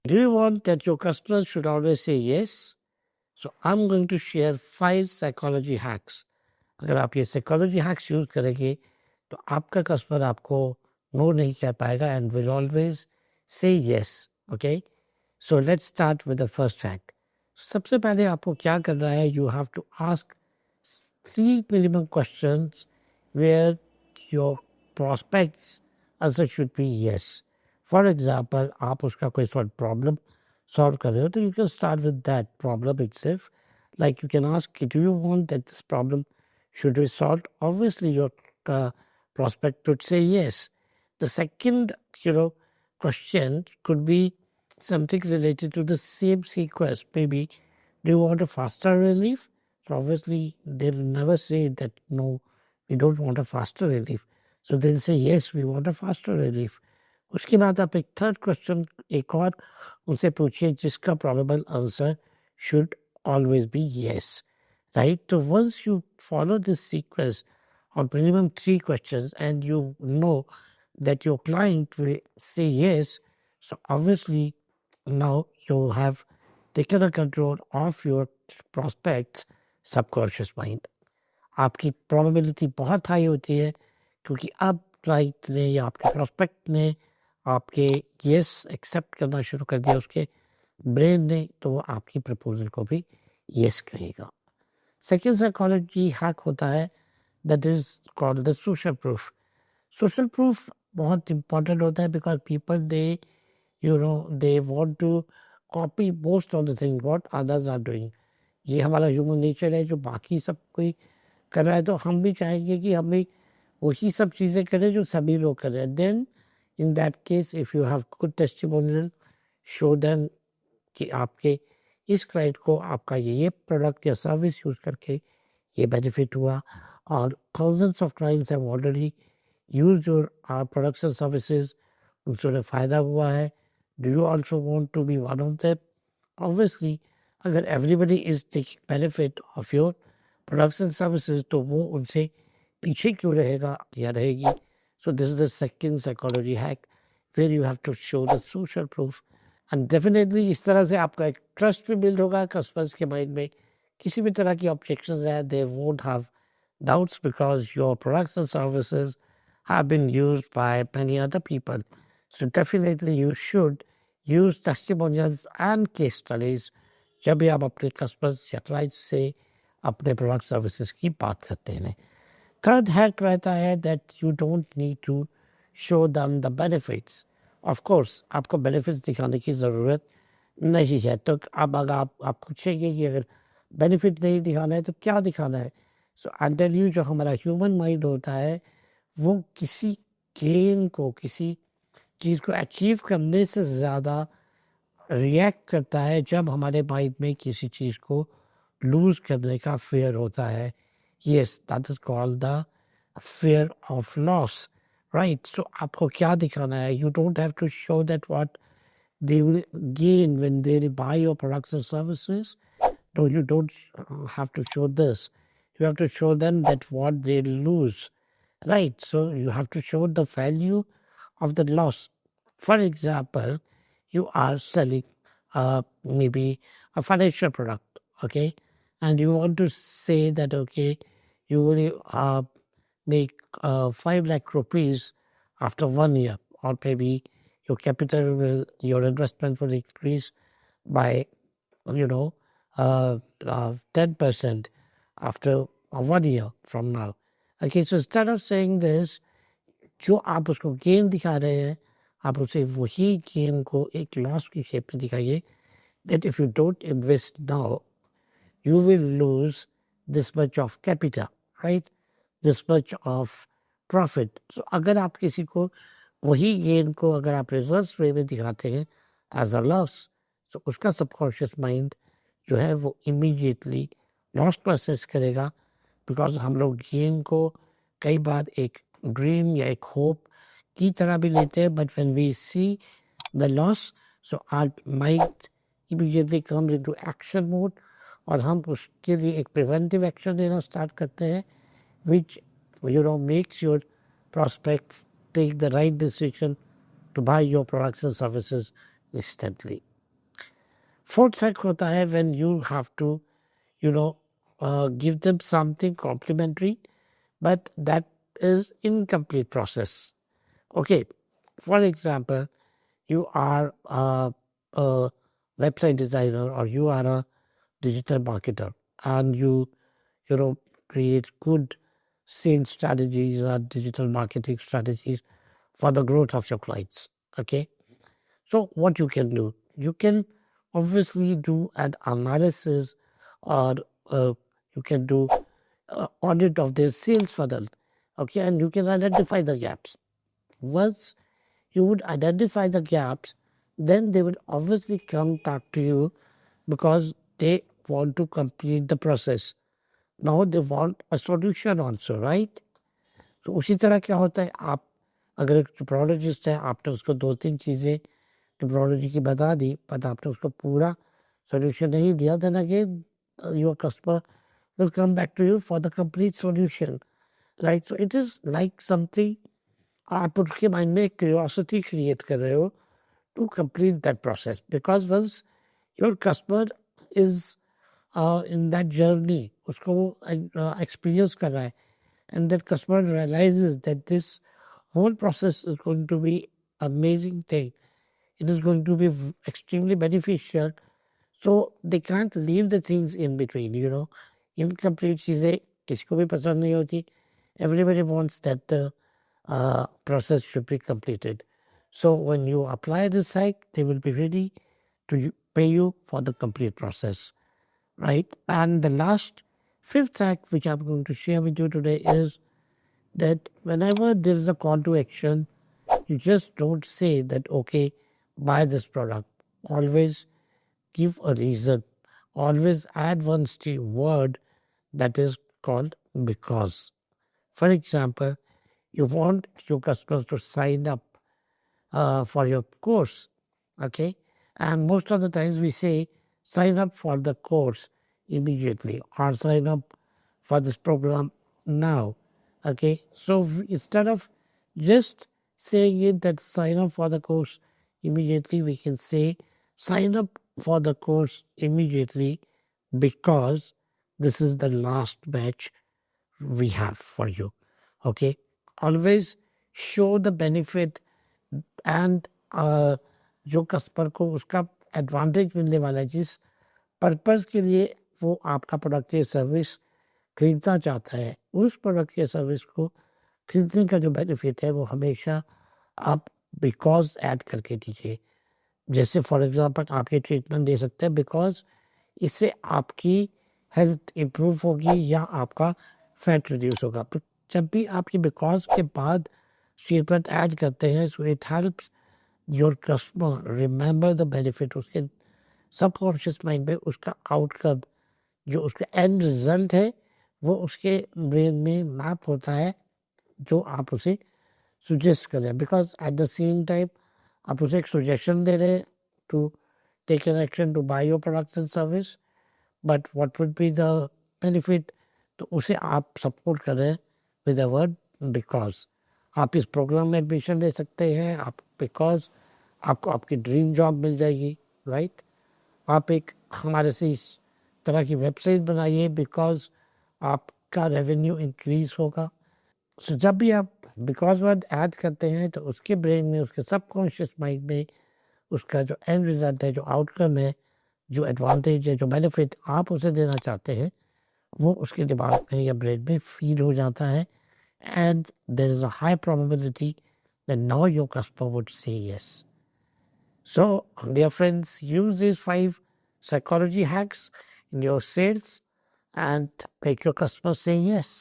Do you want that your customers should always say yes? So I'm going to share 5 psychology hacks. अगर आप ये psychology hacks use करेंगे तो आपका customer आपको नो नहीं कह पाएगा and will always say yes. Okay? So let's start with the first hack. सबसे पहले आपको क्या करना है? You have to ask 3 minimum questions where your prospects answer should be yes. For example, आप उसका कोई sort problem solve कर रहे हो तो you can start with that problem itself. Like you can ask, do you want that this problem should be solved? Obviously, your prospect would say yes. The second, question could be something related to the same sequence. Maybe, do you want a faster relief? So obviously, they'll never say that no, we don't want a faster relief. So they'll say yes, we want a faster relief. उसके बाद आप एक third question एक और उनसे पूछिए जिसका probable answer should always be yes. Right? So once you follow this sequence on minimum 3 questions and you know that your client will say yes, so obviously now you have taken a control of your prospect's subconscious mind. आपकी probability बहुत high होती है क्योंकि अब client ने या आपके prospect ने आपके yes एक्सेप्ट करना शुरू कर दिया उसके ब्रेन ने तो वो आपकी प्रपोजल को भी yes कहेगा. सेकेंड साइकोलॉजी हैक होता है that is called the social proof. Social proof बहुत इंपॉर्टेंट होता है because people they want to copy most of the thing what others are doing. ये हमारा ह्यूमन नेचर है जो बाकी सब कोई कर रहा है तो हम भी चाहेंगे कि हम भी वही सब चीज़ें करें जो सभी लोग कर रहे हैं. Then in that case if you have good testimonial show then कि आपके इस क्लाइंट को आपका ये प्रोडक्ट या सर्विस यूज़ करके ये बेनिफिट हुआ और thousands of clients have already used your products and services, उनसे फ़ायदा हुआ है. Do you also want to be one of them? Obviously अगर everybody is taking benefit of your products and services तो वो उनसे पीछे क्यों रहेगा या रहेगी. So this is the second psychology hack where you have to show the social proof and definitely इस तरह से आपका एक ट्रस्ट भी बिल्ड होगा कस्टमर्स के माइंड में. किसी भी तरह की ऑब्जेक्शंस है they won't have doubts because your products and services have been used by many other people. So definitely you should use testimonials and case studies जब भी आप अपने कस्टमर्स या क्लाइंट्स से अपने प्रोडक्ट सर्विसेज की बात करते हैं. थर्ड हैक रहता है that you don't need to show them the benefits. Of course आपको बेनिफिट्स दिखाने की ज़रूरत नहीं है. तो अब अगर आप पूछेंगे कि अगर बेनिफिट नहीं दिखाना है तो क्या दिखाना है. सो आई टेल यू जो हमारा ह्यूमन माइंड होता है वो किसी गेन को किसी चीज़ को अचीव करने से ज़्यादा रिएक्ट करता है जब हमारे माइंड में किसी चीज़ को लूज़ करने का फेयर होता है. Yes that is called the fear of loss, right? So आपको क्या दिखाना है? You don't have to show that what they will gain when they buy your products and services. No, you don't have to show this. You have to show them that what they lose, right? So you have to show the value of the loss. For example, you are selling maybe a financial product, okay? And you want to say that, okay, you will make 5 lakh rupees after 1 year, or maybe your capital will, your investment will increase by, 10% after 1 year from now. Okay, so instead of saying this, जो आप उसको gain दिखा रहे हैं आप उसे वही gain को एक लॉस की शेप में दिखाइए. that if you don't invest now, you will lose this much of capital, right? This much of profit. So अगर आप किसी को वही गेन को अगर आप रिवर्स वे में दिखाते हैं एज अ लॉस तो उसका सबकॉन्शियस माइंड जो है वो इमीडिएटली लॉस प्रोसेस करेगा. बिकॉज हम लोग गेन को कई बार एक ड्रीम या एक होप की तरह भी लेते हैं but when we see the loss so our mind immediately comes into action mode और हम उसके लिए एक प्रिवेंटिव एक्शन लेना स्टार्ट करते हैं which makes your prospects take the right decision to buy your products and services instantly. Fourth hack होता है when you have to, you know, give them something complimentary, but that is incomplete process. Okay, for example, you are a website designer or you are a digital marketer, and you know create good sales strategies or digital marketing strategies for the growth of your clients. Okay, so what you can do, you can obviously do an analysis, or you can do audit of their sales funnel. Okay, and you can identify the gaps. Once you would identify the gaps, then they would obviously come back to you because they want to complete the process. Now they want a solution also, right? तो उसी तरह क्या होता है, आप अगर एक टिप्रोलॉजिस्ट है, आपने उसको 2-3 चीज़ें टिप्रोलॉजी की बता दी, बट आपने उसको पूरा सॉल्यूशन नहीं दिया, then again your customer will come back to you for the complete solution, right? So it is like something, आप उसके माइंड में क्यूरियोसिटी क्रिएट कर रहे हो to complete that process, because once your customer is in that journey, उसको वो experience कर रहा है, and that customer realizes that this whole process is going to be amazing thing, it is going to be extremely beneficial, so they can't leave the things in between, you know. Incomplete चीज़ें किसी को भी पसंद नहीं होती. Everybody wants that the process should be completed. So when you apply this hack, they will be ready to pay you for the complete process, right? And the last, fifth hack which I'm going to share with you today is that whenever there is a call to action, you just don't say that, okay, buy this product. Always give a reason. Always add one word that is called because. For example, you want your customers to sign up for your course, okay? And most of the times we say, sign up for the course immediately or sign up for this program now, okay? So instead of just saying it that sign up for the course immediately, we can say sign up for the course immediately because this is the last batch we have for you, okay? Always show the benefit and जो customer को उसका advantage मिलने वाला है, जिस purpose के लिए वो आपका प्रोडक्ट या सर्विस खरीदना चाहता है, उस प्रोडक्ट या सर्विस को खरीदने का जो बेनिफिट है वो हमेशा आप बिकॉज ऐड करके दीजिए. जैसे फॉर एग्जांपल आप ये ट्रीटमेंट दे सकते हैं बिकॉज इससे आपकी हेल्थ इम्प्रूव होगी या आपका फैट रिड्यूस होगा. तो जब भी आप ये बिकॉज के बाद स्टेटमेंट ऐड करते हैं, so it helps your customer remember the benefit. उसके सबकॉन्शियस माइंड में उसका आउटकम, जो उसका एंड रिजल्ट है, वो उसके ब्रेन में मैप होता है जो आप उसे सुजेस्ट कर रहे हैं. Because at the same time आप उसे एक सजेशन दे रहे हैं to take an action to buy your product and service, but what would be the benefit, तो उसे आप सपोर्ट कर रहे हैं विद अ वर्ड बिकॉज. आप इस प्रोग्राम में एडमिशन ले सकते हैं आप बिकॉज आपको आपकी ड्रीम जॉब मिल जाएगी, राइट? आप एक हमारे से इस तरह की वेबसाइट बनाइए बिकॉज आपका रेवेन्यू इंक्रीज होगा. सो जब भी आप बिकॉज वर्ड ऐड करते हैं तो उसके ब्रेन में, उसके सबकॉन्शियस माइंड में उसका जो एंड रिजल्ट है, जो आउटकम है, जो एडवांटेज है, जो बेनिफिट आप उसे देना चाहते हैं, वो उसके दिमाग में या ब्रेन में फीड हो जाता है. And there is a high probability that now your customer would say yes. So, dear friends, use these 5 psychology hacks in your sales and make your customer say yes.